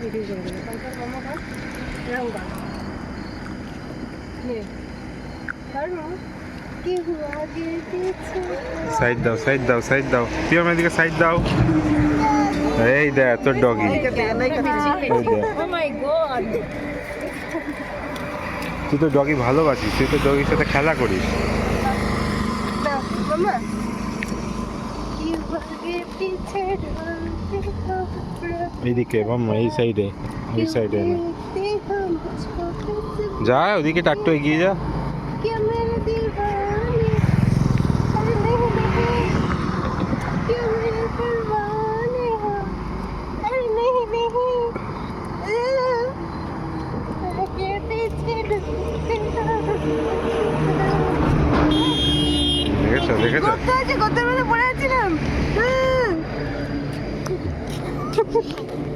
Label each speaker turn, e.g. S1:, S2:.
S1: video করে দেবে কালকে মামা কাজ এরকম কাজ নে কারণ কি হুয়া আগে পিছে
S2: সাইড দাও সাইড দাও সাইড দাও তুই আমার দিকে সাইড দাও এই দে তোর ডগি
S1: ও মাই গড
S2: তুই তো ডগি ভালোবাসিস তুই তো ডগির সাথে খেলা করিস
S1: মামা কি হুয়া আগে পিছে ঢলতে খবর
S2: এইদিকে মাম্মা এই সাইডে
S1: দেখতে হম মুঝকো
S2: যা ওদিকে একটু এগিয়ে যা